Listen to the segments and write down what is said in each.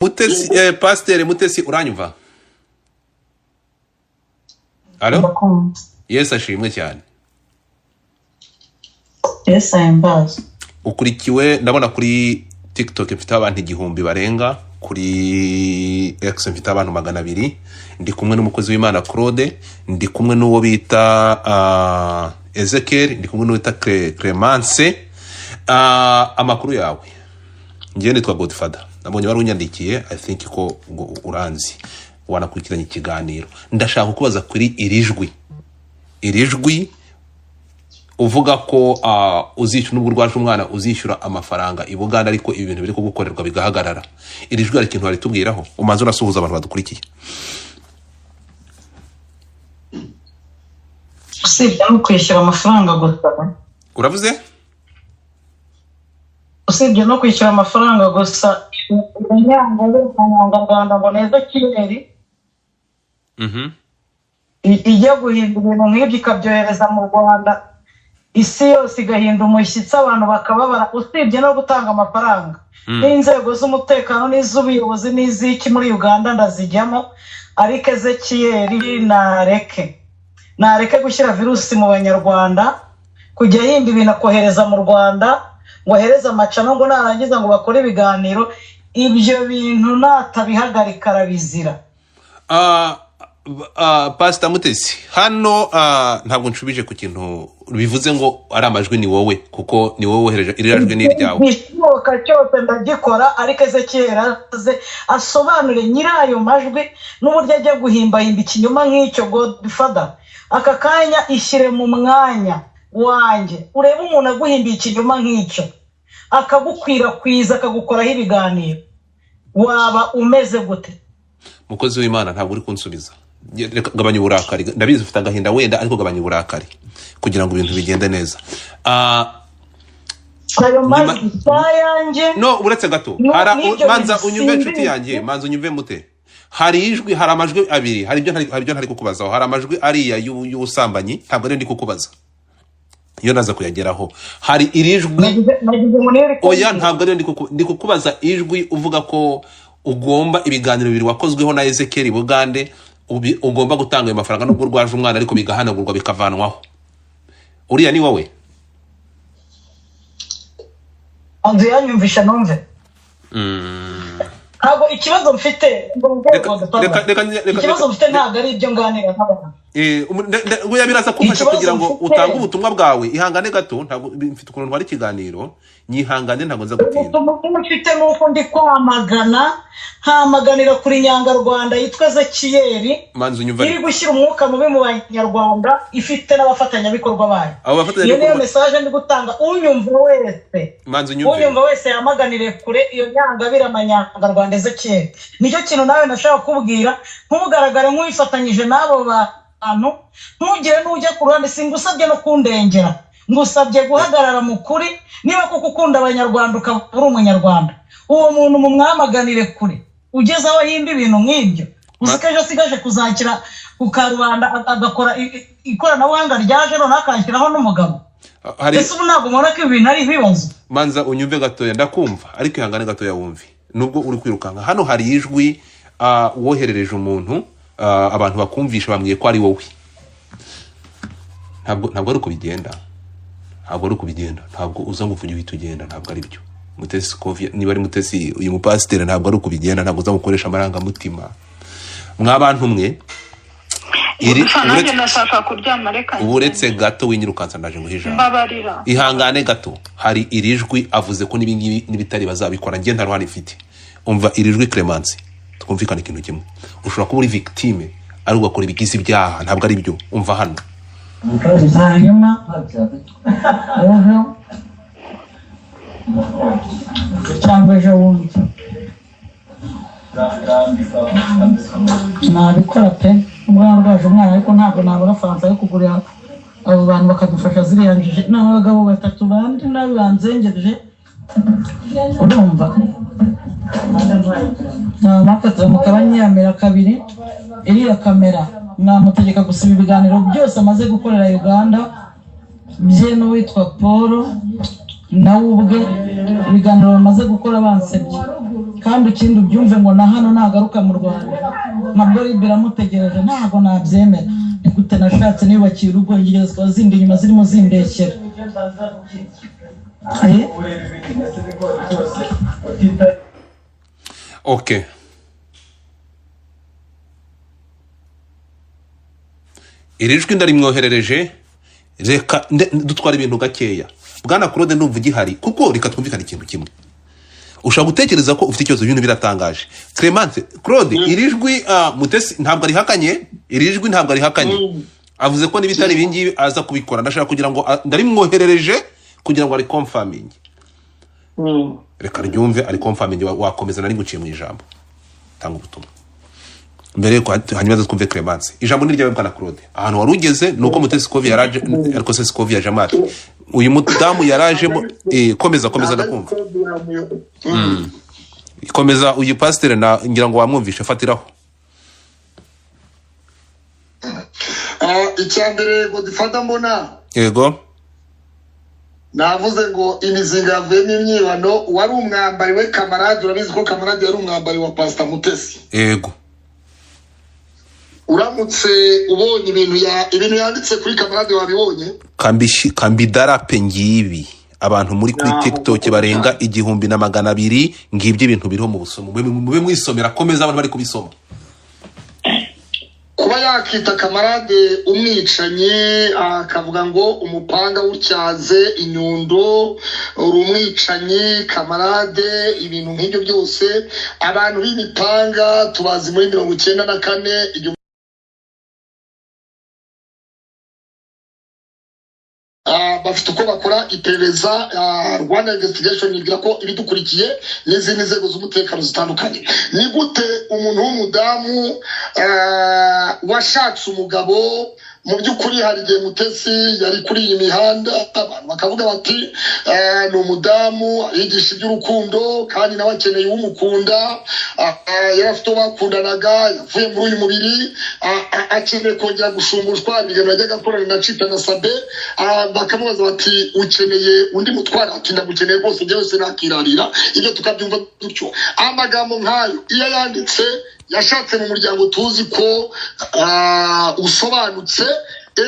Mutesi Pasteur Mutesi uranyumva? Allo? Yes ashimwe cyane. Yes Mbaz. Ukurikiwe ndabona kuri TikTok mfite abantu 1000 barenga, kuri X mfite abantu 200, ndi kumwe n'umukozi w'Imana Claude, ndi kumwe n'uwo bita Ezekiel, ndi kumwe n'uwo bita Clemence. Amakuru yawe. Ngiye nitwa Godfather. Nabonye wari unyandikiye, I think ko uranzi wanakurikiranye ikiganiro. Ndashaka kubaza kuri irijwi uvuga ko uzishyura n'ubwo rwaje umwana uzishyura amafaranga i Buganda ariko ibintu biri kugukorerwa bigahagarara. Irijwi ari ikintu ari tubwiraho umanze urasuhuza abantu badukurikiye. Usibye no kwishyura amafaranga gusa. Uravuze? Usibye no kwishyura amafaranga gusa Rwanda ngo neza Kigali. Ijya guhindura ibintu nk'ibyo ikabyohereza mu Rwanda, isi yose igahinda umushyitsi, abantu bakababara. Usibye no gutanga amafaranga n'inzego z'umutekano n'iz'ubuyobozi n'iziki muri Uganda ndazijyamo, ariko Ezekiel nareke gushyira virusi mu Banyarwanda, kujya yindi ibintu kohereza mu Rwanda ngo ahereza amacano ngo narangiza ngo bakore ibiganiro. Ibyo bintu natabihagarika arabizira. Pastor Mutesi hano ntabwo nshubije ku kintu bivuze ngo ari amajwi ni wowe, kuko ni wowe wohereje irirajwe n'iryawe. Bishoboka cyose ndagikora, ariko Ezekiel asobanure nyirayo majwi n'uburyo ajya guhimba ikinyoma nk'icyo. Godfather, aka kanya ishyire mu mwanya wanjye, urebe umuntu aguhimbiye ikinyoma nk'icyo akagukwirakwiza akagukoraho ibiganiro, waba umeze gute? Mukozi w'Imana ntabwo uri kunsubiza. Gabanya uburakari, ndabizi ufite agahinda wenda, ariko gabanya uburakari kugira ngo ibintu bigende neza. No, uretse gato manza unyumve inshuti yanjye, manza unyumve Mute. Hari ijwi, hari amajwi abiri, hari ibyo ntari kukubazaho. Hari amajwi ariya y'ubusambanyi, ntabwo ari ndi kukubaza, iyo naza kuyageraho. Hari irijwi oya, ntabwo ari ndi kukubaza ijwi uvuga ko ugomba ibiganiro bibiri wakozweho na Ezekiel Bugande, ugomba gutanga ayo mafaranga n'ubwo rwaje umwana ariko bigahanagurwa bikavanwaho. Uriya ni wowe? Anze yanyumvisha numve. Ntabwo ikibazo mfite ikibazo mfite ntabwo ari ibyo nganira n'abantu. Uya biraza kumfasha kugira ngo utange ubutumwa bwawe. Ihangane gato, ntabwo mfite ukuntu ntwari ikiganiro, nyihangane ntabwo nza gutinda. Ubutumwa mfite nuko ndi hamaganira kuri Nyangarwanda yitwa Ezekiel, iri gushyira umwuka mubi mu Banyarwanda, ifite n'abafatanyabikorwa bayo. Iyo niyo message ndi gutanga. Unyumva wese yamaganire kure iyo Nyangabira Amanyangarwanda Ezekiel. Nicyo kintu nawe nashaka kubwira, ntugaragare nk'uyifatanyije n'abo bantu, ntugire n'ujya ku ruhande. Singusabye no kundengera, ngusabye guhagarara mu kuri. Niba kuko ukunda Abanyarwanda ukaba uri Umunyarwanda, uwo muntu mu mwamaganire kure, ugeze aho yimba ibintu nk'ibyo. Usikaje sigaje kuzakira ku Karubanda agakora ikoranabuhanga ryaje none akanshyiraho n'umugabo. Ese ubu ntabwo mbona ko ibintu ari ibibazo. Manza unyumve gatoya, ndakumva, ariko ihangane gatoya wumve. Nubwo uri kwirukanka hano, hari ijwi woherereje umuntu, abantu bakumvisha bambwiye ko ari wowe. Ntabwo ari kubigenda, ntabwo uza nguvuge uhita ugenda, ntabwo ari byo. Mutesi Kovia niba ari Mutesi uyu mupasiteri, ntabwo ari kubigenda, ntabwo uza gukoresha amarangamutima. Mwabantu mwe uretse gato winyirukansa ndaje nguhija. Ihangane gato, hari irijwi avuze ko n'ibingibi n'ibitari bazabikora. Ngiye ntaruhari mfite. Umva irijwi Clemence, twumvikana ikintu kimwe. Ushobora kuba uri victime ari ugakora ibigizi byaha, ntabwo ari byo. Umva hano. Hanyuma cyangwa ejo bundi nabikora pe, umwana rwaje umwana, ariko ntabwo nabura Fransa yo kugurira abo bantu bakadufasha ziriyanjije n'abagabo batatu bandi nabibanzengereje. Urumva nafatira mu kabanyamira kabiri iriya kamera, namutegeka gusiba ibiganiro byose amaze gukorera Uganda bye n'uwitwa Paul nawe ubwe ibiganiro bamaze gukora bansebye. kandi ikindi ubyumve ngo na hano nagaruka mu Rwanda nabwo biramutegereje ntago nabyemera ni gute nashatse niyubakiye urugo ngezwa zindi nyuma zirimo zimbeshyera okay irijwi ndarimwoherereje reka dutwara ibintu gakeya bwana Claude ndumva igihari kuko reka twumvikana ikintu kimwe ushaka gutekereza ko ufite ikibazo ibintu biratangaje Clemence Claude irijwi Mutesi ntabwo ari hakanye irijwi ntabwo ari hakanye avuze ko nibitari ibingi aza kubikora ndashaka kugira ngo ndarimwoherereje kugira ngo ari confirming reka ryumve ari confirming wakomeza nari nguciye mu ijambo tanga ubutumwa mbere ko hanyuma twumve Clemence ijambo ni ryawe bwana Claude ahantu warugeze nuko Mutesi Scovia yaraje ariko se Scovia Jamal uyu mudamu yarajemo komeza ndakumva komeza uyu pastor na ngira ngo wamwumvishe fatiraho icyambere ngo difata mbona yego navuze ngo imizinga yavuyemo imyibano wari umwambari we Kamarade urabizi ko Kamarade yari umwambari wa Pastor Mutesi yego uramutse ubonye ibintu yanditse kuri Kamarade wabibonye kambidarape ngibi abantu muri kuri TikTok barenga 1200 ngibyo ibintu biriho mu busomo mube mwisomera komeza abantu bari kubisoma kuba yakita Kamarade umwicanyi akavuga ngo umupanga w'utyaze inyundo urumwicanyi Kamarade ibintu nk'ibyo byose abantu b'imipanga tubazi muri 94 bafite uko bakora iperereza Rwanda Investigation igira ko ibidukurikiye n'izindi nzego z'umutekano zitandukanye ni gute umuntu w'umudamu washatse umugabo mu by'ukuri hari igihe Mutesi yari kuri iyi mihanda abantu bakavuga bati ni umudamu yigisha iby'urukundo kandi nawe akeneye uwumukunda yari afite uwo bakundanaga yavuye muri uyu mubiri akeneye kongera gushumbushwa ibiganiro yajyaga akorana na Chita na Sabe bakamubaza bati ukeneye undi mutwara ati ndamukeneye rwose njyewe sinakirarira ibyo tukabyumva dutyo amagambo nk'ayo iyo yanditse yashatse mu muryango tuzi ko usobanutse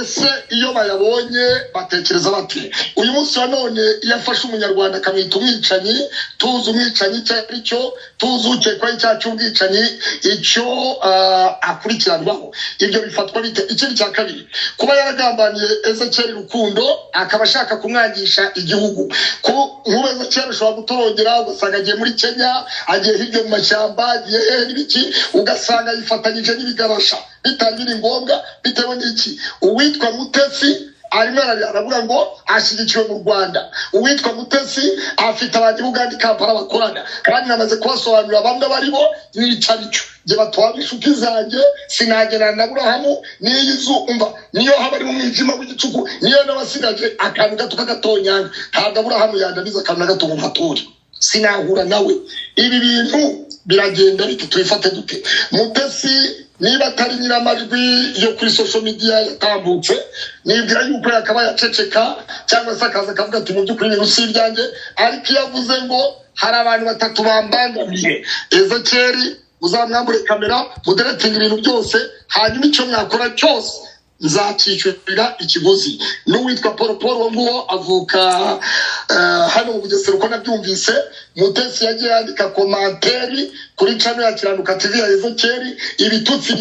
ese iyo bayabonye batekereza bati uyu munsi wa none iyo afashe umunyarwanda akamwita umwicanyi tuzi umwicanyi icyo ari cyo tuzi ukekwaho icyaha cy'ubwicanyi icyo akurikiranwaho ibyo bifatwa bite ikindi cya kabiri kuba yaragambaniye Ezekiel Rukundo akaba ashaka kumwangisha igihugu nk'ubu Ezekiel ashobora gutorongera ugasanga agiye muri Kenya agiye hirya mu mashyamba agiye n'ibiki ugasanga yifatanyije n'ibigarasha bitangira ngombwa bitewe n'iki uwitwa Mutesi arimo aravuga ngo ashyigikiwe mu Rwanda uwitwa Mutesi afite abantu Uganda Kampala bakorana kandi namaze kubasobanurira bamwe baribo n'icarico je batwara inshuti zanjye sinagerana na Burahamu n'iyizu umva niyo haba ari mu mwijima w'igicuku niyo nabasigaje akantu gato kagatonyanga ntabwo Burahamu yandaniza akantu gato mu matori sinahura nawe ibi bintu biragenda biti twifate dute Mutesi niba atari nyiramajwi yo kuri social media yatambutse nibwira yuko yakaba yaceceka cyangwa se akaza akavuga ati mu by'ukuri ibintu si ibyanjye ariko yavuze ngo hari abantu batatu bambangamiye Ezekiel uzamwambure kamera muderetinga ibintu byose hanyuma icyo mwakora cyose nzacyishyurira ikiguzi n'uwitwa Paul nguwo avuka hano mu Bugesera uko nabyumvise Mutesi yagiye yandika komanteri kuri channel ya Kiranuka TV ya Ezekiel ibitutsi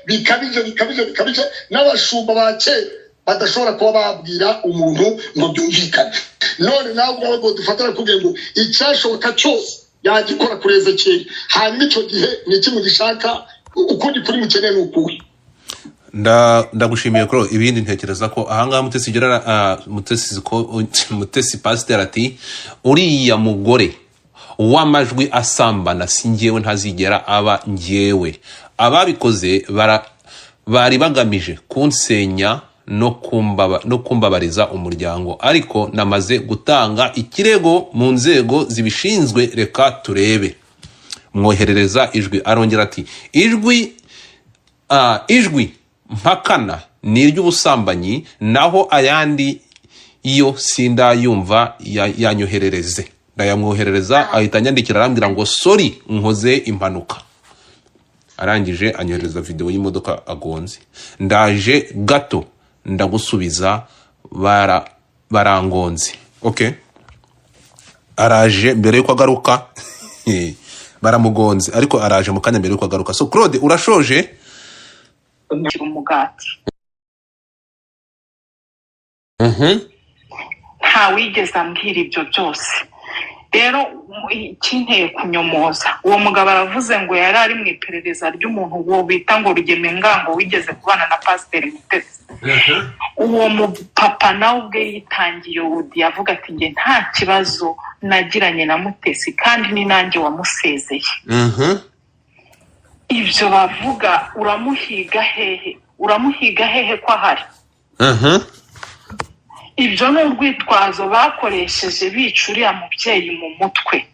bikabije n'abashumba ba kera badashobora kuba babwira umuntu ngo byumvikane none nawe ngo dufatira kugira ngo icyashoboka cyose yagikora kuri Ezekiel hanyuma icyo gihe ni iki mugishaka ukundi kuri mukeneye n'ukuhe ndagushimiye ko ibindi ntekereza ko ahangaha Mutesi gerara Mutesi pastor ati uriya mugore w'amajwi asambana singewe ntazigera aba ngewe ababikoze bari bagamije kunsenya no kumbabariza umuryango ariko namaze gutanga ikirego mu nzego zibishinzwe reka turebe mwoherereza ijwi arongera ati ijwi mpakana ni iry'ubusambanyi naho ayandi iyo sindayumva yanyoherereze ndayamwoherereza ahita anyandikira arambwira ngo sorry nkoze impanuka. Arangije anyohereza video y'imodoka agonze. Ndaje gato ndagusubiza barangonze. Okay, araje mbere yuko agaruka baramugonze ariko araje mu kanya mbere yuko agaruka. So Claude urashoje umugati nta wigeze ambwira ibyo byose. Rero ikinteye kunyomoza uwo mugabo aravuze ngo yari ari mu iperereza ry'umuntu wo bita ngo Rugemengango wigeze kubana na Pasiteri Mutesi. Uwo mupapa nawe ubwe yitangiye Udi yavuga ati nge nta kibazo nagiranye na Mutesi kandi ni nanjye wamusezeye. Ibyo bavuga uramuhiga hehe ko ahari. Ibyo ni urwitwazo bakoresheje bicuriya mubyeyi mu mutwe.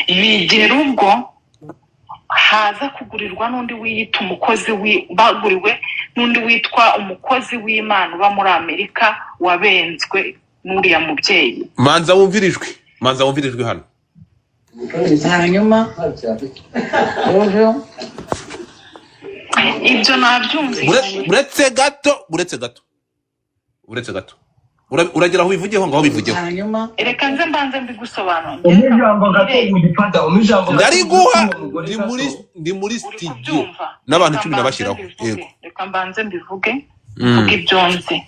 Bigera ubwo haza kugurirwa n'undi wiyita umukozi baguriwe n'undi witwa umukozi w'Imana uba muri Amerika wabenzwe n'uriya mubyeyi. Manza wumvirijwe hano. Hanyuma ibyo nabyumvise. Uretse gato uragira aho bivugeho ngaho bivugeho. Reka nze mbanze mbigusobanura. Ndariguha ndi muri studio n'abantu 10 bashyiraho. Yego, reka mbanze mbivuge vuga ibyo nzi.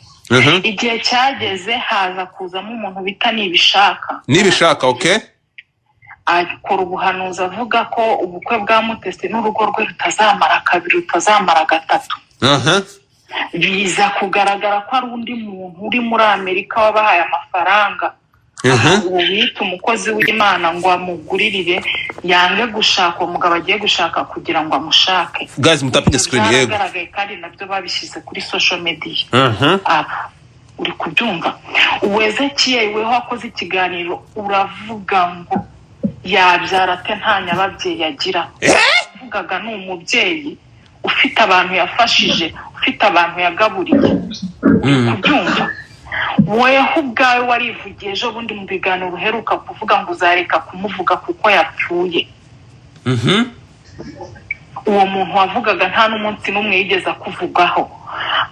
Igihe cyageze haza kuzamo umuntu bita Nibishaka. Okay, akora ubuhanuzi avuga ko ubukwe bwa Mutesi n'urugo rwe rutazamara 2 rutazamara 3. Biza kugaragara ko ari undi muntu uri muri Amerika wabahaye amafaranga. Uwo bita umukozi w'Imana ngo amuguririre yange gushaka umugabo agiye gushaka kugira ngo amushake. Guys mutapinge screen yego. Kandi nabyo babishyize kuri social media. Uri kubyumva. Uwezekiyeli weho akoze ikiganiro uravuga ngo yabyara ate nta nyababyeyi yagira. Uvugaga ni umubyeyi ufite abantu yafashije, ufite abantu yagaburiye. Kubyumva weho ubwawe warivugiye ejo bundi mu biganiro uheruka kuvuga ngo uzareka kumuvuga kuko yapfuye. Uwo muntu wavugaga nta n'umunsi n'umwe yigeze kuvugaho.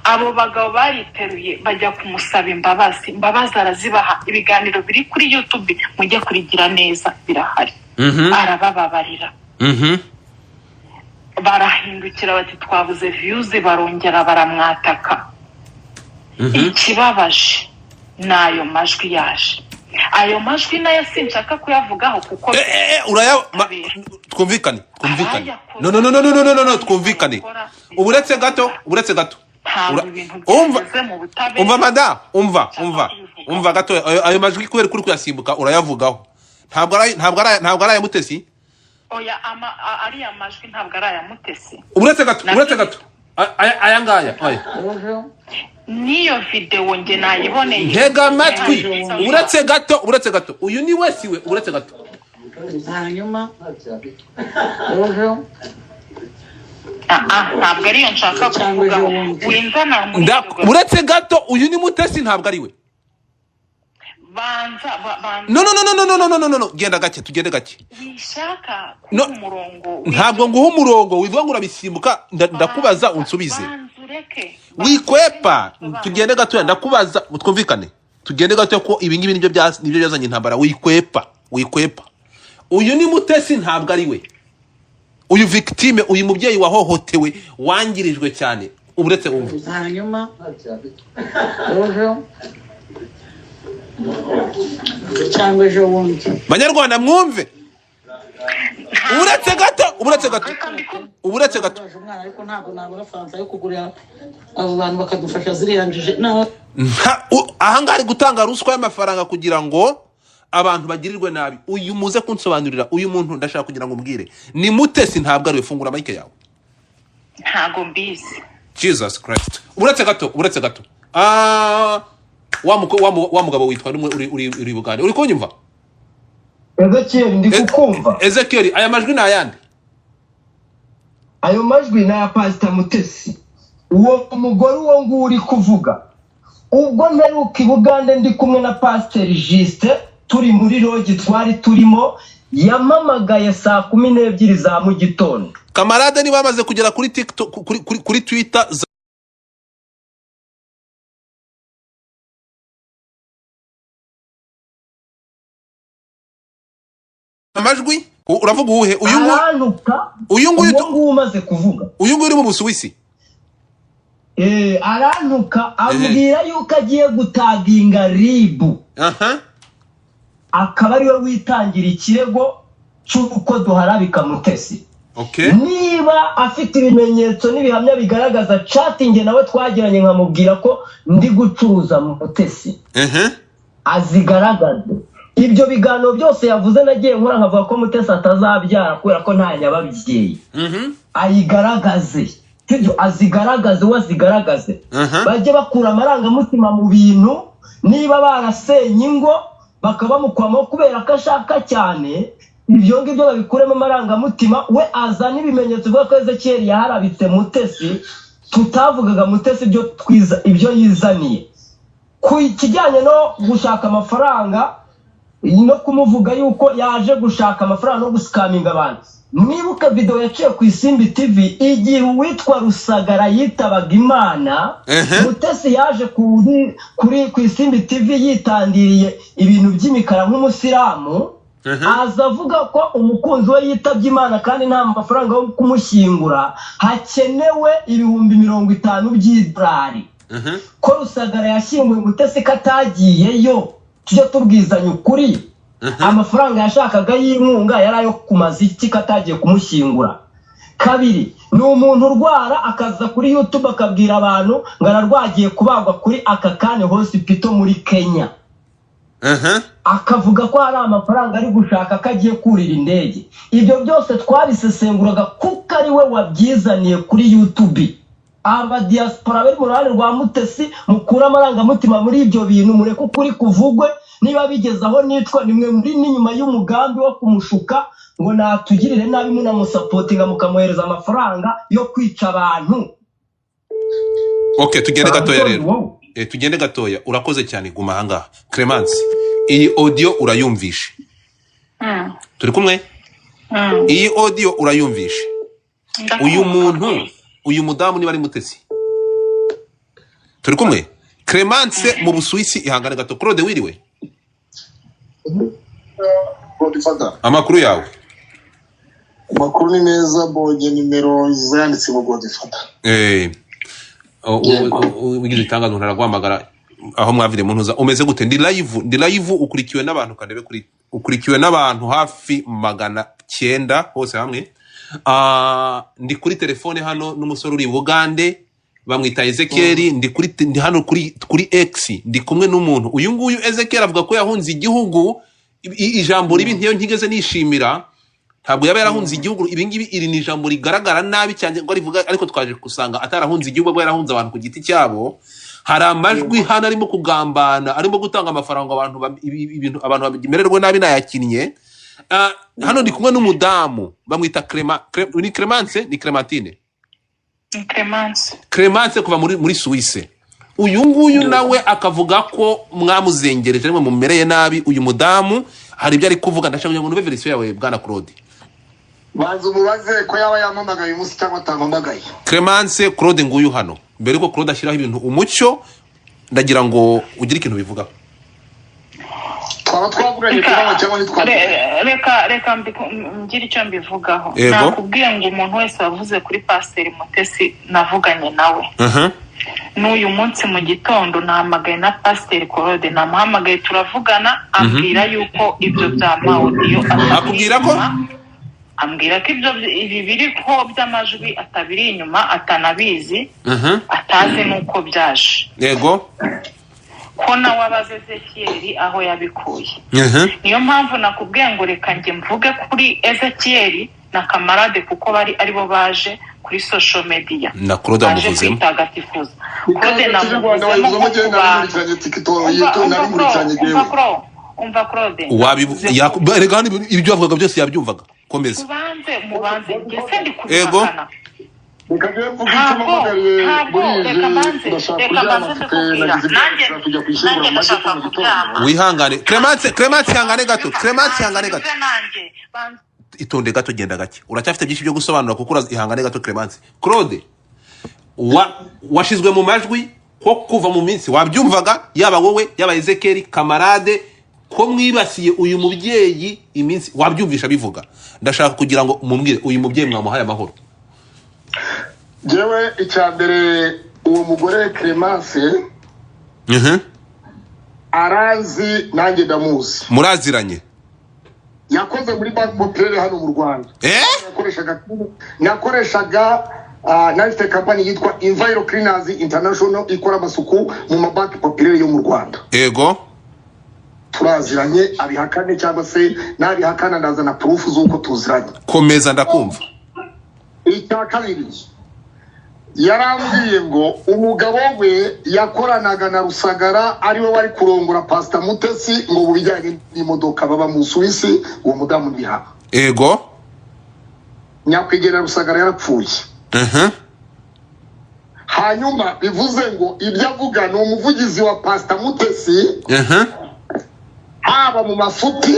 Abo bagabo bariteruye bajya kumusaba imbabazi arazibaha. Ibiganiro biri kuri YouTube mujye kurigira neza birahari. Arabababarira. Barahindukira bati twabuze views barongera baramwataka. Ikibabaje nayo majwi yaje. Ayo majwi nayo sinshaka kuyavugaho kuko twumvikane. No twumvikane. Uburetse gato. Umva madam, umva gato ayo majwi kubera kuri kuyasimbuka urayavugaho. Ntabwo ari aya Mutesi. Oya ari amajwi ntabwo ari aya Mutesi. Uretse gato aya ngaya niyo video nge nayiboneye. Ntega amatwi. Uretse gato uyu ni wesiwe. Uretse gato. Hanyuma ntabwo ariyo nshaka kuvuga. Winzana uretse gato uyu ni Mutesi ntabwo ari we. No genda gake tugende gake. Wishaka ku murongo. Ntabwo nguha umurongo wivuga ngo urabisimbuka ndakubaza unsubize. Wikwepa tugende gato ndakubaza twumvikane. Tugende gato ko ibi ngibi nibyo byazanye intambara. Wikwepa. Uyu ni Mutesi ntabwo ari we. Uyu victime uyu mubyeyi wahohotewe wangirijwe cyane. Uretse umva. Hanyuma cyangwa ejo bundi Banyarwanda mwumve. Uretse gato umwana ariko ntabwo nabura fansa yo kugurira abo bantu bakadufasha ziriyanjije aha ngari gutanga ruswa y'amafaranga kugira ngo abantu bagirirwe nabi. Uyu muze kunsobanurira uyu muntu ndashaka kugira ngo mbwire ni Mutesi ntabwo ari we. Fungura mic yawe. Ntago mbizi. Jesus Christ. Uretse gato wa mugabo witwa uri Bugande uri kunyumva? Ezekiel ndi kukumva. Ezekiel aya majwi na yandi. Ayo majwi na ya Pastor Mutesi. Uwo mugore uwo nguri kuvuga. Ubwo mperuka i Bugande ndi kumwe na Pastor Juste turi muri rogi twari turimo yamamagaye saa 12 za mu gitondo. Kamarade ni bamaze kugera kuri TikTok kuri Twitter amajwi uravuga uwuhe uyu nguyu umaze kuvuga uyu nguyu uri mu Busuwisi arantuka ambwira yuko agiye gutaginga ribu akaba ariwe witangira ikirego cy'uko duharabika Mutesi. Niba afite ibimenyetso n'ibihamya bigaragaza chatting nawe twagiranye nkamubwira ko ndi gucuruza Mutesi azigaragaze. Ibyo biganiro byose yavuze nagiye nkora nkavuga ko Mutesi atazabyara kubera ko nta nyababyeyi ayigaragaze. Ibyo azigaragaze wazigaragaze bajye bakura amarangamutima mu bintu. Niba barasenye ingo bakaba mukwamo kubera ko ashaka cyane, ibyo ngibyo babikuremo amarangamutima. We azana ibimenyetso bwa ko Ezekiel yaharabitse Mutesi, tutavugaga Mutesi ibyo twiza ibyo yizaniye ku kijyanye no gushaka amafaranga no kumuvuga yuko yaje gushaka amafaranga no guskaminga abantu. Mwibuka video yaciye ku Isimbi TV igihe witwa Rusagara yitabaga Imana, Mutesi yaje kuri ku Isimbi TV yitandiriye ibintu by'imikara nk'umusiramu, azavuga ko umukunzi we yitabye Imana kandi nta mafaranga yo kumushyingura, hakenewe ibihumbi 50 by'idolari. Ko Rusagara yashyinguye Mutesi katagiyeyo, tujye tubwizanya ukuri. Amafaranga yashakaga y'inkunga yari ayo kumaza iki katagiye kumushyingura. Kabiri, ni umuntu urwara akaza kuri YouTube akabwira abantu ngo ararwagiye kubagwa kuri Akakane Hospital muri Kenya. Akavuga ko hari amafaranga ari gushaka kagiye kurira indege. Ibyo byose twabisesenguraga kuko ari we wabyizaniye kuri YouTube. Aba diaspora bari mu ruhande rwa Mutesi mukura amarangamutima muri ibyo bintu mureke ukuri kuvugwe. Niba bigezaho nitwa nimwe muri n'inyuma y'umugambi wo kumushuka ngo natugirire nabi munamusapotinga mukamuhereza amafaranga yo kwica abantu. Okay, tugende gatoya rero. Tugende gatoya. Urakoze cyane guma hanga. Clemence, iyi audio urayumvishe? Turi kumwe? Iyi audio urayumvishe? Uyu muntu, uyu mudamu niba ari Mutesi. Turi kumwe? Clemence mu Busuwisi ihangane gato. Claude wiriwe? Amakuru yawe? Amakuru ni meza, bonye nimero zanditse mu Godfather. Ugize itangazo ntaragwamagara aho mwavire mu ntuza. Umeze gute? Ndi live ukurikiwe n'abantu kandebe kuri ukurikiwe n'abantu hafi 900 hose hamwe. Ndi kuri telefone hano n'umusore uri Bugande bamwita Ezekiel. Ndi hano kuri X ndi kumwe n'umuntu. Uyu nguyu Ezekiel avuga ko yahunze igihugu. Ijambo ribi ntiyo ntigeze nishimira. Ntabwo yaba yarahunze igihugu. Ibi ngibi iri ni ijambo rigaragara nabi cyane ngo rivuga, ariko twaje kusanga atarahunze igihugu bwo yarahunze abantu ku giti cyabo. Hari amajwi hano arimo kugambana, arimo gutanga amafaranga abantu bamererwe nabi nayakinnye. Hano ndi kumwe n'umudamu bamwita ni Clemence ni Clementine. Clemence kuva muri Suisse. Uyu nguyu nawe akavuga ko mwamuzengereje rimwe mumereye nabi. Uyu mudamu hari ibyo ari kuvuga. Ndashaka ngo numve version yawe bwana Claude. Banzu mubaze ko yaba yamamagaye umunsi cyangwa atamamagaye. Clemence, Claude nguyu hano. Mbere ko Claude ashyiraho ibintu umucyo, ndagira ngo ugire ikintu bivuga. Twavuganye kuba cyangwa reka ngire icyo mbivugaho. Nakubwiye ngo umuntu wese wavuze kuri Pasteur Mutesi navuganye nawe. N'uyu munsi mu gitondo nahamagaye na Pasteur Claude, namuhamagaye turavugana, ambwira yuko ibyo byamawe iyo akubwira ko ambwira ko ibi biri ko by'amajwi atabiri inyuma atanabizi, atazi nuko byaje. Yego. Ko nawe abaze Ezekiel aho yabikuye. Niyo mpamvu nakubwiye ngo reka nge mvuge kuri Ezekiel na Kamarade kuko bari aribo baje kuri social media. Na Claude amuvuzemo. Claude namuvuzemo umva Claude. Ibyo avuga byose yabyumvaga. Komeza. Mubanze ngese ndi kubakana. ntabwo reka mbanze ndakubwira nanjye ndashaka kuryama wihangane Clemence ihangane gato itonde gato genda gake uracyafite byinshi byo gusobanura kuko ihangane gato Clemence Claude washizwe mu majwi ko kuva mu minsi wabyumvaga yaba wowe yaba Ezekiel kamarade ko mwibasiye uyu mubyeyi iminsi wabyumvisha bivuga ndashaka kugira ngo mumbwire uyu mubyeyi mwamuhaye amahoro. Jewe icyambere uwo mugore Clemence arazi nanjye ndamuzi muraziranye yakoze muri Bank Populaire hano mu Rwanda nakoreshaga nafite company yitwa Enviro Cleaners International ikora amasuku mu mabanki Populaire yo mu Rwanda. Ego turaziranye abihakane cyangwa se nabihakana ndazana proof z'uko tuziranye. Komeza ndakumva. Icya kabiri yarambwiye ngo umugabo we yakoranaga na Rusagara ari we wari kurongora Pastor Mutesi ngo bubijyanye n'imodoka baba mu Suisse uwo mudamu ndiha. Ego nyakwigera Rusagara yarapfuye. Hanyuma bivuze ngo ibyo avuga ni umuvugizi wa Pastor Mutesi. Haba mu mafuti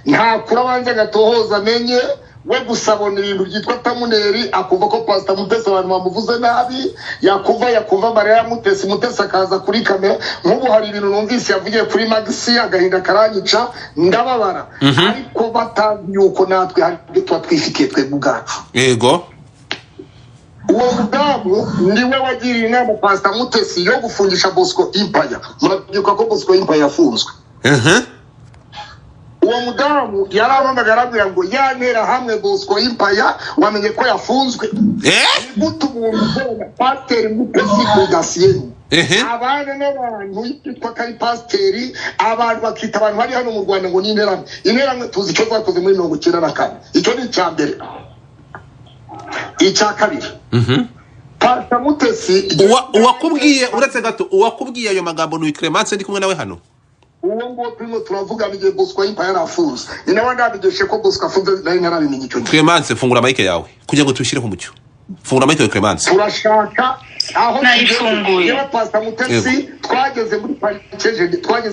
nta kurabanza gatohoza amenye we gusabona ibintu byitwa tamuneri akumva ko Pastor Mutesi abantu bamuvuze nabi yakumva Maria Mutesi akaza kuri kamera nk'ubu hari ibintu numvise yavugiye kuri Maxi agahinda karanyica ndababara ariko batazi yuko natwe hari ibyo twifitiye twe bwacu. Yego uwo mudamu niwe wagiriye inama Pastor Mutesi yo gufungisha Bosco Empire. Murabyuka ko Bosco Empire yafunzwe. Uwo mudamu yarabambaga arabwira ngo yantera hamwe Bosco Empire wamenye ko yafunzwe. Gutu umuntu Pastor Mutesi kudasiye. Abana n'abantu yitwa kari Pastor abantu bakita abantu bari hano mu Rwanda ngo interamwe tuzi cyo zakoze muri 1994. Icyo ni cyambere. Icya kabiri Pastor Mutesi uwakubwiye uretse gato uwakubwiye ayo magambo ni Clemence ndi kumwe nawe hano uwo ngo turimo turavuga bije Bosco Empire yarafunze inawe ndabigeshe ko Bosco afunze nari narabimenye icyo Clemence fungura mic yawe kugira ngo tushire ku mucyo fungura mic yawe Clemence turashaka aho nayifunguye Pastor Mutesi twageze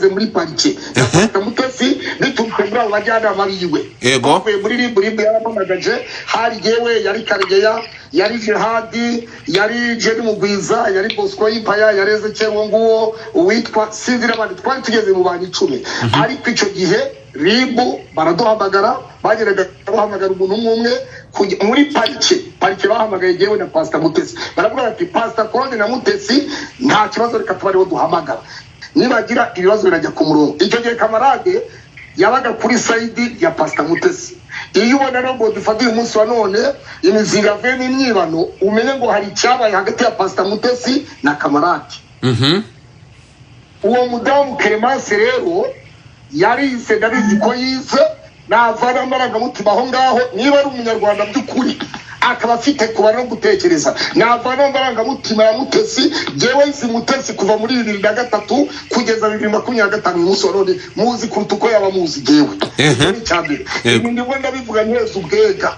muri parike Pastor Mutesi bitumvira abajyana bariwe yego muri libre yaramagaje hari yewe yari Karegeya yari Jihadi yari Jeni Mugwiza yari Bosco Empire yareze cyewo nguwo uwitwa Sinzira abandi twari tugeze mu bantu 10 ariko icyo gihe ribu baraduhamagara bageraga guhamagara umuntu umwe muri parike bahamagaye yewe na Pastor Mutesi baravuga ati Pastor Claude na Mutesi nta kibazo reka tubariho duhamagara nibagira ibibazo birajya ku murongo. Icyo gihe kamarade yabaga kuri side ya Pastor Mutesi iyo ubona ngo dufatiye umunsi wa none imizinga ve n'imyibano umenye ngo hari cyabaye hagati ya Pastor Mutesi na kamarade. Uwo mudamu Clemence rero yari sedabizi ko yize navana amaraga mutima aho ngaho niba ari umunyarwanda by'ukuri akaba afite kuba no gutekereza navana amaraga mutima ya Mutesi jewe nzi Mutesi kuva muri 2003 kugeza 2025 umunsi wa none muzi kuruta uko yaba muzi jewe cyane ibindi ngo ndabivuga neza ubwega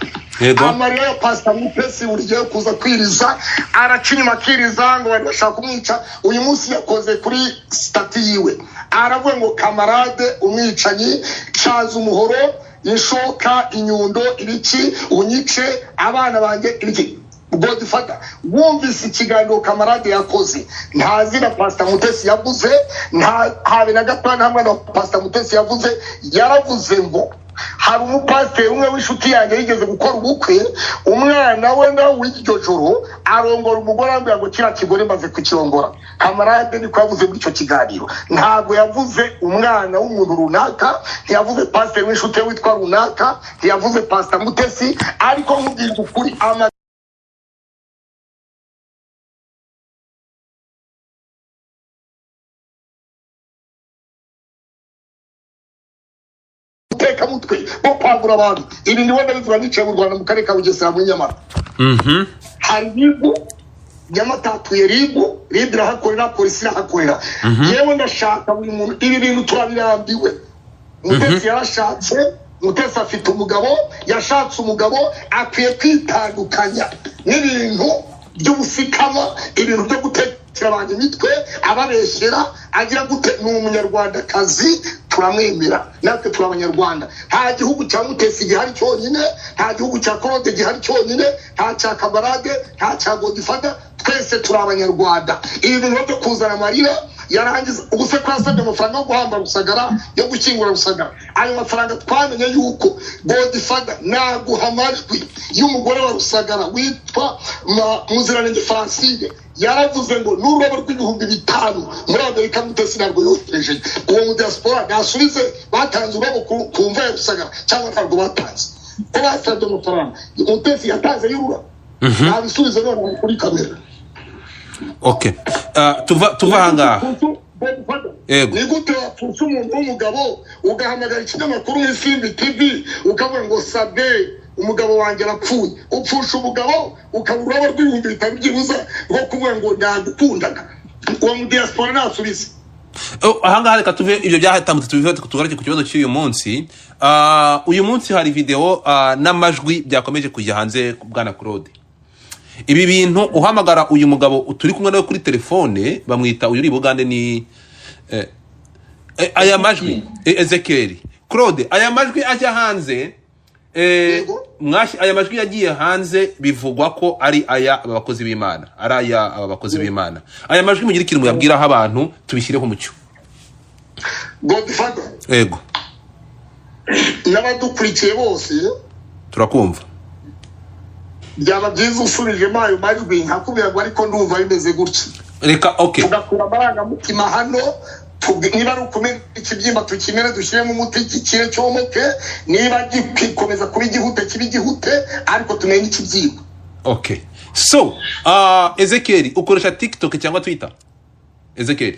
Amaria ya Pastor Mutesi uriye kuza kwiriza aracinyuma kiriza ngo bashaka kumwica uyu munsi yakoze kuri stati yiwe aravuga ngo kamarade umwicanyi cyaza umuhoro inshoka inyundo ibiki unyice abana banjye ibiki ubwo dufata wumvise ikiganiro kamarade yakoze ntazina Pastor Mutesi yavuze nta habe na gatana hamwe na Pastor Mutesi yavuze yaravuze ngo hari umupasiteri umwe w'inshuti yanjye yigeze gukora ubukwe umwana we nawe w'iryo joro arongora umugore amubwira ngo kiriya kigore maze kukirongora. Kamarade niko yavuze muri icyo kiganiro ntabwo yavuze umwana w'umuntu runaka ntiyavuze pasiteri w'inshuti witwa runaka ntiyavuze Pastor Mutesi ariko nkubwira ukuri mutwe bo kwagura abantu ibi ni wenda bivuga nicaye mu Rwanda mu karere ka Bugesera muri Nyamata. Hari bigo Nyamatatuye ribu irahakorera polisi irahakorera yewe ndashaka buri muntu ibi bintu turabirambiwe. Mutesi yarashatse Mutesi afite umugabo yashatse umugabo akwiye kwitandukanya n'ibintu by'ubusikama ibintu byo gutekera abantu imitwe ababeshyera agira gute ni umunyarwandakazi turamwemera natwe turi abanyarwanda nta gihugu cya Mutesi gihari cyonyine nta gihugu cya Claude gihari cyonyine nta cya Kabarage nta cya Godfather twese turi abanyarwanda ibi bintu byo kuzana amarira yarangiza ubuse ko yasabye amafaranga yo guhamba Rusagara yo gukingura Rusagara ayo mafaranga twamenye yuko Godfather naguha amajwi y'umugore wa Rusagara witwa Muziranenge Francine yaravuze ngo n'ururabo rw'ibihumbi 5 muri Amerika Mutesi ntabwo yohereje uwo mu diaspora nasubize batanze ururabo ku mva ya Rusagara cyangwa ntabwo batanze ko basabye amafaranga Mutesi yatanze y'ururabo nabisubize none kuri kamera. Okay. Tuva hanga. Ni gute wapfusha umuntu w'umugabo ugahamagara ikinyamakuru nk'Isimbi TV ukavuga ngo Sabe umugabo wanjye arapfuye upfusha umugabo ukabura abo rw'ibihumbi 5 byibuza ngo kuvuga ngo ndagukundaga uwo mu diaspora nasubize. Ahanga reka tuve ibyo byahatambutse tugaruke ku kibazo cy'uyu munsi. Uyu munsi hari video n'amajwi byakomeje kujya hanze bwana Claude. Ibi bintu uhamagara uyu mugabo turi kumwe nawe kuri telefone bamwita uyu uri Bugande ni aya majwi Ezekiel Claude aya majwi ajya hanze mwashi aya majwi yagiye hanze bivugwa ko ari aya abakozi b'Imana ari aya abakozi b'Imana aya majwi mugira ikintu muyabwiraho abantu tubishyireho mucyo Godfather yego n'abadukurikiye bose turakumva byaba byiza usubijemo ayo majwi nkakubwira ngo ariko ndumva bimeze gutya reka okay tugakura amarangamutima hano niba ari ukumenya ikibyimba tukimere dushyiremo umuti gikire cyomoke niba gikomeza kuba igihute kiba igihute ariko tumenye ikibyimba. Okay so Ezekiel ukoresha TikTok cyangwa Twitter? Ezekiel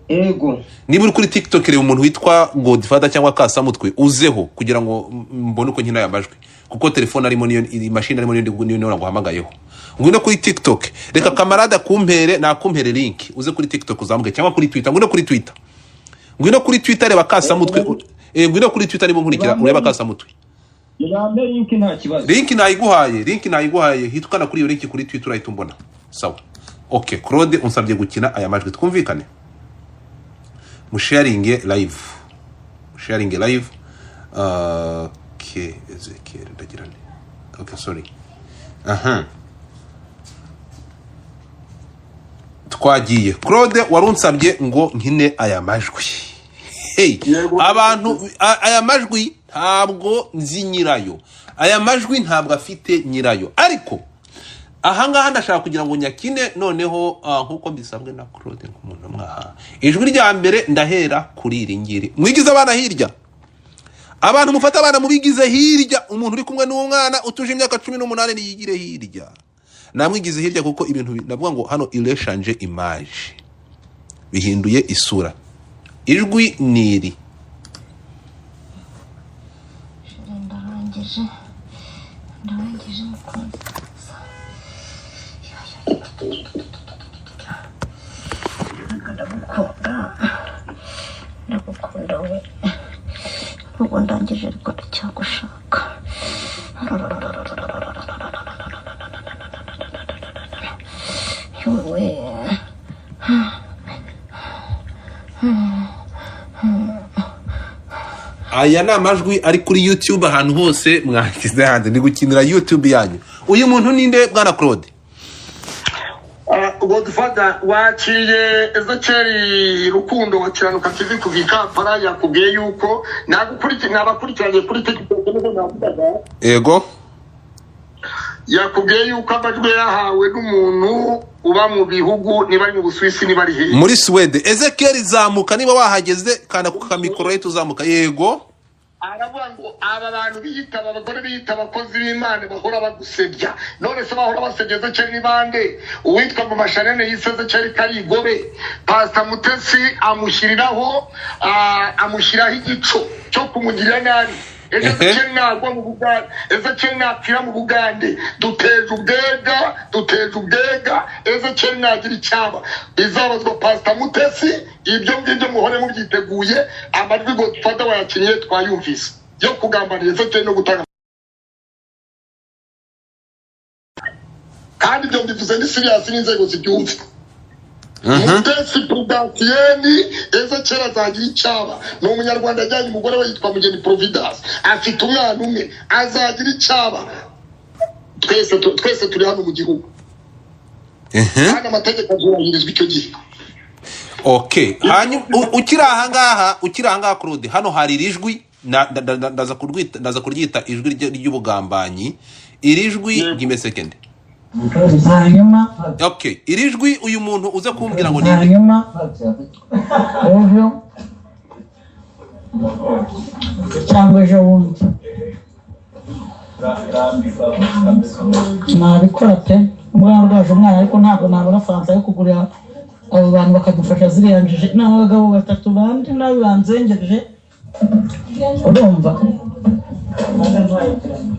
Ego niba uri kuri TikTok reba umuntu witwa Godfather cyangwa Kasamutwe uzeho kugira ngo mbone uko nkina ya majwi kuko telefone arimo niyo machine arimo niyo naguhamagayeho ngwino kuri TikTok reka kamarada kumpere nakumpere link uze kuri TikTok uzamuke cyangwa kuri Twitter ngwino kuri Twitter reba Kasamutwe ngwino kuri Twitter nibo nkurikira ureba Kasamutwe Yambe link nta kibazo link nayiguhaye hitukana kuri iyo link kuri Twitter urahita umbona sawa. Okay Claude unsabye gukina aya majwi twumvikane sharing live okay Ezekiel ndagirane okay sorry twagiye Claude warunsabye ngo nkine aya majwi hey abantu aya majwi ntabwo nzi nyirayo aya majwi ntabwo afite nyirayo ariko ahangaha ndashaka kugira ngo nyakine noneho nkuko mbisabwe na Claude nk'umuntu mwaha ijwi rya mbere ndahera kuri iri ngiri mwigize abana hirya abantu mufata abana mubigize hirya umuntu uri kumwe n'umwana utuje imyaka 18 niyigire hirya namwigize hirya kuko ibintu navuga ngo hano ireshanje image bihinduye isura ijwi niri ndarangije ndagukunda we ubu ndangije ariko ndacyagushaka yowe aya ni amajwi ari kuri YouTube ahantu hose mwakize hanze ndi gukinira YouTube yanyu uyu muntu ninde bwana Claude? Godfather wakiriye Ezekiel Rukundo wa Kiranuka TV kuva Kampala yakubwiye yuko nabakurikiranye kuri TikTok n'abavuga ego yakubwiye yuko amajwi yahawe n'umuntu uba mu bihugu niba mu Busuwisi niba ari hehe muri Sweden. Ezekiel zamuka niba wahageze kana ku kamikoro rero tuzamuka yego aravuga ngo aba bantu biyitaba abagore biyitaba abakozi b'Imana bahora bagusebya none se bahora basebya Ezekiel nibande uwitwa mu mashanene yiseze cyari Karigobe Pastor Mutesi amushyiriraho igico cyo kumugirira nabi Ezekiel nagwa mu Bugande Ezekiel napfira mu Bugande duteje ubwega Ezekiel nagira icyaba bizabazwa Pastor Mutesi ibyo ngibyo muhore mubyiteguye amajwi Godfather wayakinye twayumvise yo kugambanira Ezekiel no gutanga kandi ibyo mbivuze ni serious n'inzego zibyumva. Mutesi Prudentieni Ezekiel azagira icyaba, ni umunyarwanda ajyanye umugore we yitwa Mugeni Providence, afite umwana umwe azagira icyaba. Twese turi hano mu gihugu kandi amategeko azubahirizwa icyo gihe. Okay, hanyuma ukiri ahangaha Claude, hano hari irijwi ndaza kuryita ijwi ry'ubugambanyi, irijwi give me second. Hanyuma okay, irijwi uyu muntu uza kumbwira ngo ni hanyuma cyangwa ejo wundi nabikora pe, umwana rwaje umwana ariko ntabwo nabona fansa yo kugurira abo bantu bakadufasha ziriyanjije n'abagabo batatu bandi nabibanzengereje urumva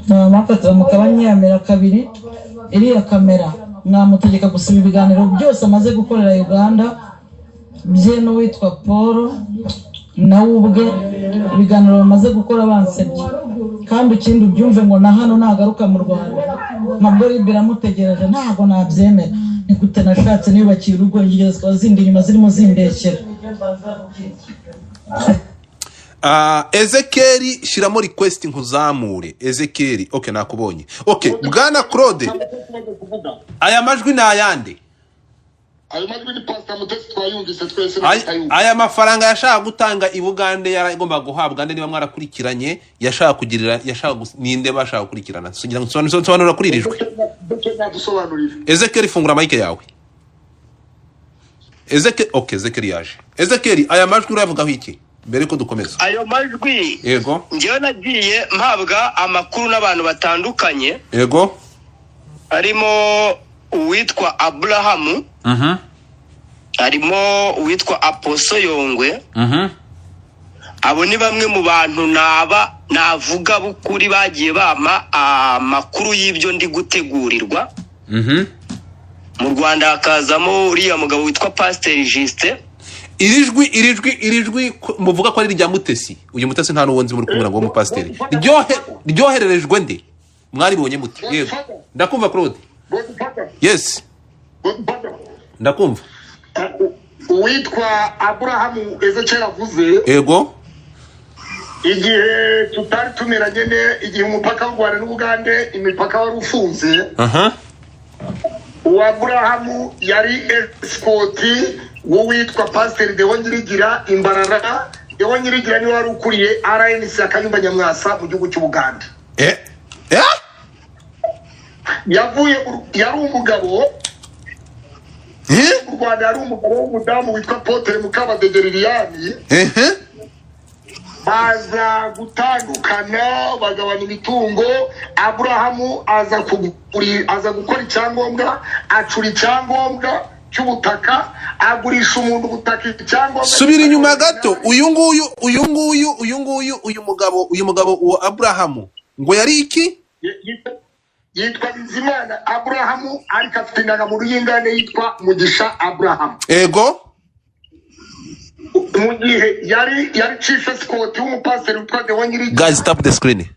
mwafatira mukabanyamera kabiri iriya kamera mwamutegeka gusiba ibiganiro byose amaze gukorera Uganda bye n'uwitwa Paul nawe ubwe ibiganiro bamaze gukora bansebye, kandi ikindi ubyumve ngo na hano nagaruka mu Rwanda nabwo biramutegereje, ntabwo nabyemera. Ni gute nashatse niyubakiye urugo ngezwa zindi nyuma zirimo zindekera. Ezekiel shiramo request nkuzamure Ezekiel. Okay, nakubonye. Okay, bwana Claude, aya majwi na ayande? Ayo majwi ni Pastor Mutesi twayumvise twese. Aya mafaranga yashaka gutanga i Bugande yaragomba guhabwa nde niba mwarakurikiranye, yashaka ninde bashaka gukurikirana? Sugira nsobanura kuri irijwi. Ezekiel fungura mic yawe. Ezekiel, okay, Ezekiel yaje. Ezekiel, aya majwi uravuga iki? Mbere ko dukomeza. Ayo majwi yego ngiye nagiye mpabwa amakuru n'abantu batandukanye. Yego harimo uwitwa Abrahamu, harimo uwitwa Aposo Yongwe, abo ni bamwe mu bantu navuga bukuri bagiye bama amakuru y'ibyo ndi gutegurirwa. Mu Rwanda hakazamo uriya mugabo witwa Pastor Justin. Irijwi muvuga ko ari rya Mutesi. Uyu Mutesi nta nuwonzi muri kumura ngo mu pastor. Ryohererejwe nde? Mwari bonye muti. Yego. Ndakumva Claude. Yes. Ndakumva. Uwitwa Abrahamu Ezekiel avuze. Yego. Igihe tutari tumeranye igihe umupaka w'u Rwanda n'Ubugande imipaka wari ufunze. Abrahamu yari escorti witwa Pastor Deo Nyirigira Imbarara. Deo Nyirigira ni wari ukuriye RNC Akanyumba Nyamwasa mu gihugu cy'Ubugande. Yari umugabo u Rwanda, yari umugabo w'umudamu witwa Potere Mukabadege Liliane. Baza gutandukana bagabana imitungo. Abrahamu aza gukora icyangombwa, acura icyangombwa cy'ubutaka, agurisha umuntu ubutaka icyangombwa. Subira inyuma gato. Uyu mugabo uwo Abrahamu ngo yari iki? Yitwa Bizimana Abrahamu, ariko afite indangamuntu y'Ingande yitwa Mugisha Abrahamu. Ego. Mu gihe yari chief escort w'umupasiteri witwa Deo Nyirigira. Guys, stop the screen.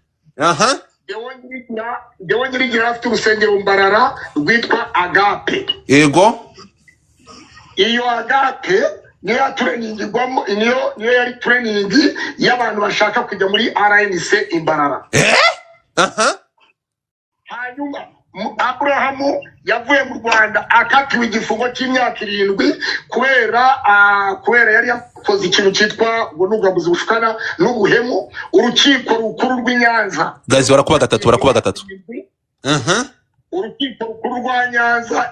Deo Nyirigira afite urusengero Mbarara rwitwa Agape. Ego. Iyo Agape niyo yaturengingirwamo, niyo yari training y'abantu bashaka kujya muri RNC Imbarara. Hanyuma Abrahamu yavuye mu Rwanda akatiwe igifungo cy'imyaka 7 kubera yari yakoze ikintu cyitwa ngo n'ubwambuzi bushukana n'ubuhemu. Urukiko rukuru rw'Inyanza, guys, barakuba gatatu. Urukiko rukuru rwa Nyanza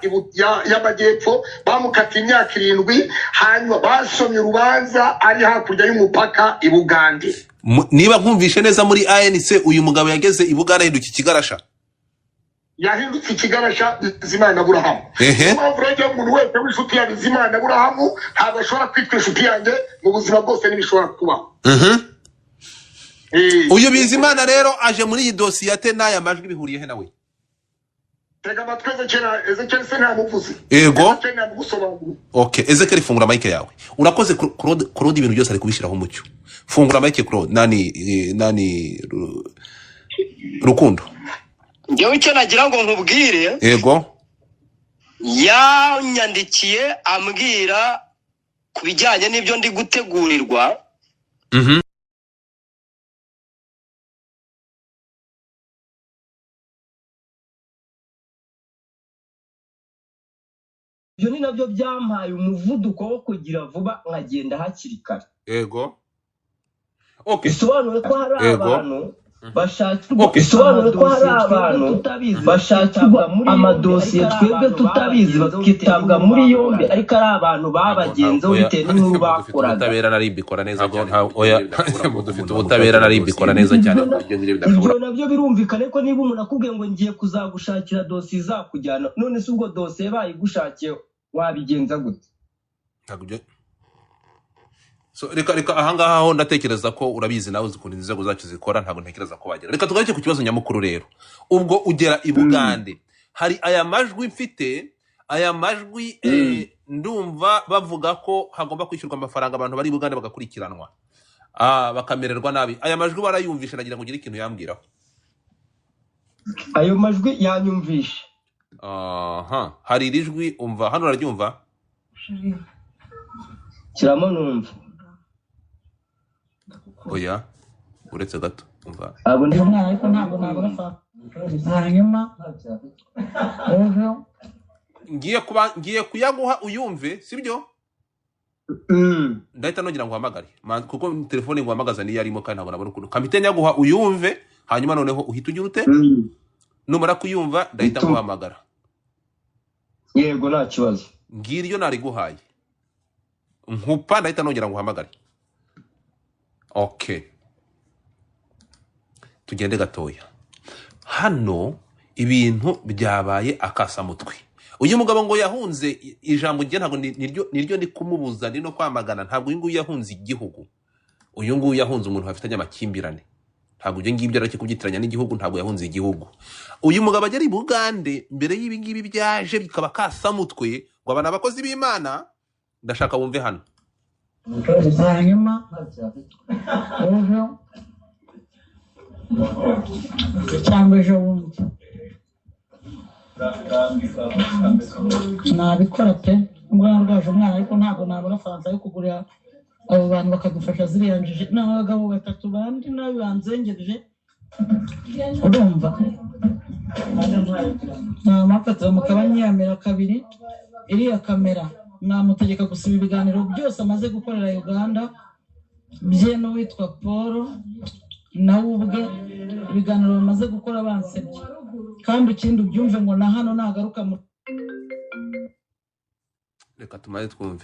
y'Amajyepfo bamukatiye imyaka 7. Hanyuma basomye urubanza ari hakurya y'umupaka i Bugande. Niba nkumvishe neza muri ANC uyu mugabo yageze i Bugande ahinduka ikigarasha. Yahindutse ikigarasha Bizimana Abrahamu. Mpamvu umuntu wese w'inshuti ya Bizimana Abrahamu ntabwo ashobora kwitwa inshuti yanjye mu buzima bwose n'ibishobora kubaho. Uyu Bizimana rero aje muri iyi dosiye ate n'aya majwi bihuriye he nawe? Tega amatwi Ezekiel se ntamuvuze. Ego. Okay, Ezekiel fungura mic yawe. Urakoze Claude, ibintu byose ari kubishiraho umucyo. Fungura mic Claude. Nani Rukundo. Ngewe icyo nagira ngo nkubwire. Ego. yanyandikiye ambwira ku bijyanye n'ibyo ndi gutegurirwa. ibyo ni nabyo byampaye umuvuduko wo kugira vuba nkagenda hakiri kare. Yego. Okay. Bisobanuye ko hari abantu bashakirwa amadosiye twebwe tutabizi bakitabwa muri yombi, ariko ari abantu babagenzeho bitewe n'inkuru bakoraga. Ubutabera na RIB ikora neza cyane. Dufite ubutabera na RIB ikora neza cyane. Ibyo nabyo birumvikane ko niba umuntu akubwiye ngo ngiye kuzagushakira dosiye izakujyana, none se ubwo dosiye bayigushakiye wabigenza gute? So reka ahangaha ho ndatekereza ko urabizi nawe ukuntu inzego zacu zikora, ntabwo ntekereza ko bagera. Reka tugaruke ku kibazo nyamukuru rero. Ubwo ugera i Bugande, hari aya majwi mfite, aya majwi ndumva bavuga ko hagomba kwishyurwa amafaranga abantu bari i Bugande bagakurikiranwa, bakamererwa nabi. Aya majwi barayumvisha, nagira ngo ugire ikintu yambwiraho. Ayo majwi yanyumvisha. Hari irijwi umva hano, uraryumva? Kiramo numva. Oya, uretse gato umva. Abo ndi umwana ariko ntabwo nabona fa. Hanyuma ngiye kuyaguha uyumve, sibyo? Ndahita nongera nguhamagare kuko telefone nguhamagaza niyo arimo kandi ntabwo nabona ukuntu. Kamite nyaguha uyumve, hanyuma noneho uhita ugira ute? Numara kuyumva ndahita nguhamagara. Yego nta kibazo. Ngira iyo nari guhaye. Nkupa ndahita nongera nguhamagare. Okay. Tugende gatoya. Hano ibintu byabaye akasamutwe. Uyu mugabo ngo yahunze ijambo rye ntabwo niryo ndi kumubuza ndi no kwamagana, ntabwo uyu nguyu yahunze igihugu. Uyu nguyu yahunze umuntu bafitanye amakimbirane. Ntabwo ibyo ngibyo arake kubyitiranya n'igihugu, ntabwo yahunze igihugu. Uyu mugabo agera i Bugande mbere y'ibi ngibi byaje bikaba kasamutwe ngo abana abakozi b'Imana, ndashaka wumve hano. Hanyuma cyangwa ejo bundi nabikora pe, mbona rwaje umwana ariko ntabwo nabona faranga yo kugurira abo bantu bakadufasha ziriya njiji n'abagabo batatu bandi nabi banzengereje, urumva? Namufatira mu kabanyamira kabiri, iriya kamera namutegeka gusiba ibiganiro byose amaze gukorera Uganda bye n'uwitwa Paul nawe ubwe ibiganiro bamaze gukora bansebye, kandi ikindi ubyumve ngo na hano nagaruka mu reka tumaze twumve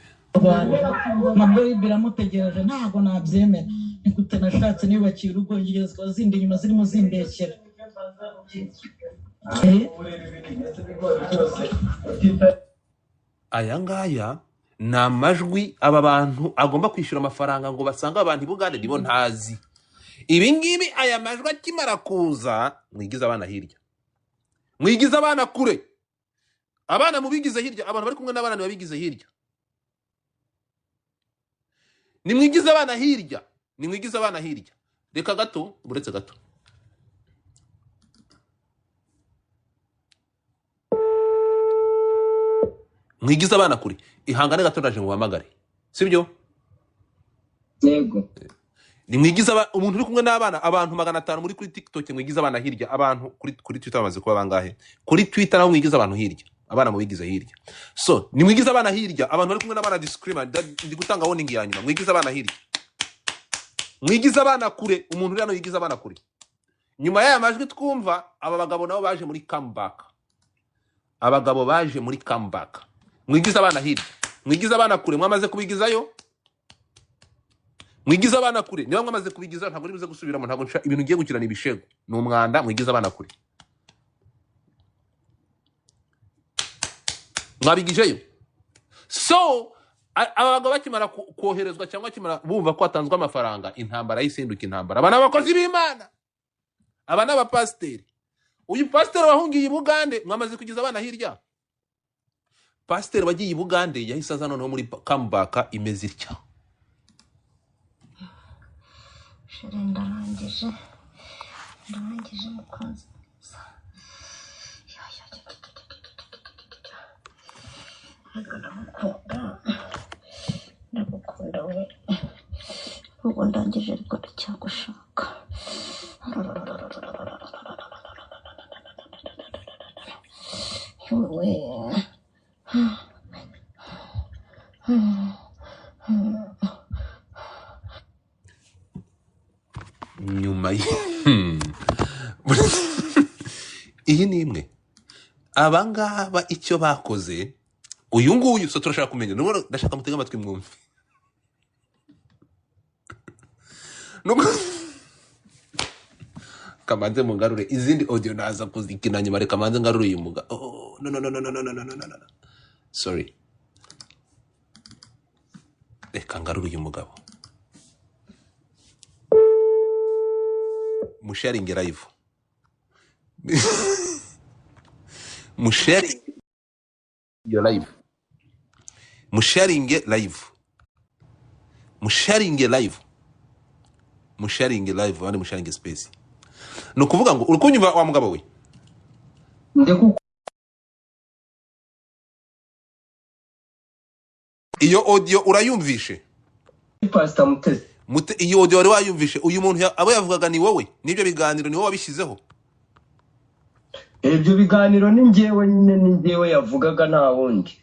nabwo biramutegereje, ntabwo nabyemera. Ni gute nashatse niyubakiye urugo ngigezwa zindi inyuma zirimo zimbekera. Aya ngaya ni amajwi aba bantu agomba kwishyura amafaranga ngo basanga abantu i Bugande nibo ntazi. Ibi ngibi aya majwi akimara kuza, mwigize abana hirya, mwigize abana kure, abana mubigize hirya, abantu bari kumwe n'abana babigize hirya. Nimwigize abana hirya, nimwigize abana hirya. Reka gato, buretse gato. Mwigize abana kuri ihangane gato ndaje nguhamagare, sibyo? Yego. Nimwigize umuntu uri kumwe n'abana, abantu 500 muri kuri TikTok, mwigize abana hirya, abantu kuri Twitter bamaze kuba bangahe? Kuri Twitter naho mwigize abantu hirya, abana mubigize hirya. So nimwigize abana hirya, abantu bari kumwe n'abana disclaimer ndi gutanga warning ya nyuma, mwigize abana hirya, mwigize abana kure, umuntu uri hano yigize abana kure. Nyuma y'aya majwi twumva, aba bagabo nabo baje muri comeback, abagabo baje muri comeback. Mwigize abana hirya, mwigize abana kure, mwamaze kubigizayo, mwigize abana kure, niba mwamaze kubigizayo ntabwo nibuze gusubiramo, ntabwo ibintu ngiye gukirana ibishego, ni umwanda. Mwigize abana kure, mwabigijeyo. So aba bagabo bakimara koherezwa cyangwa kimara bumva ko atanzwe amafaranga, intambara yisinduka intambara. Abana abakozi b'Imana, abana abapasiteri. Uyu pasiteri wahungiye i Bugande mwamaze kugiza abana hirya. Pasiteri wagiye i Bugande yahise aza noneho muri comeback imeze itya. Ndarangije mukunzi. ndagukunda we ubu ndangije ariko ndacyagushaka we nyuma iyi ni imwe abangaba icyo bakoze uyu nguyu so turashaka kumenya ndashaka mutega amatwi mwumve kamanze mungarure izindi audio naza kuzikina nyuma reka manze ngarure uyu muga no sorry reka ngarure uyu mugabo musharinge live musharinge your live musharinge live wandi musharinge space no kuvuga ngo urikunyumva wa mugabo we iyo audio urayumvishe Pastor Mutesi iyo audio wari wayumvishe uyu muntu abo yavugaga ni wowe nibyo biganiro ni wowe wabishyizeho ibyo biganiro ni njyewe nyine ni njyewe yavugaga nta wundi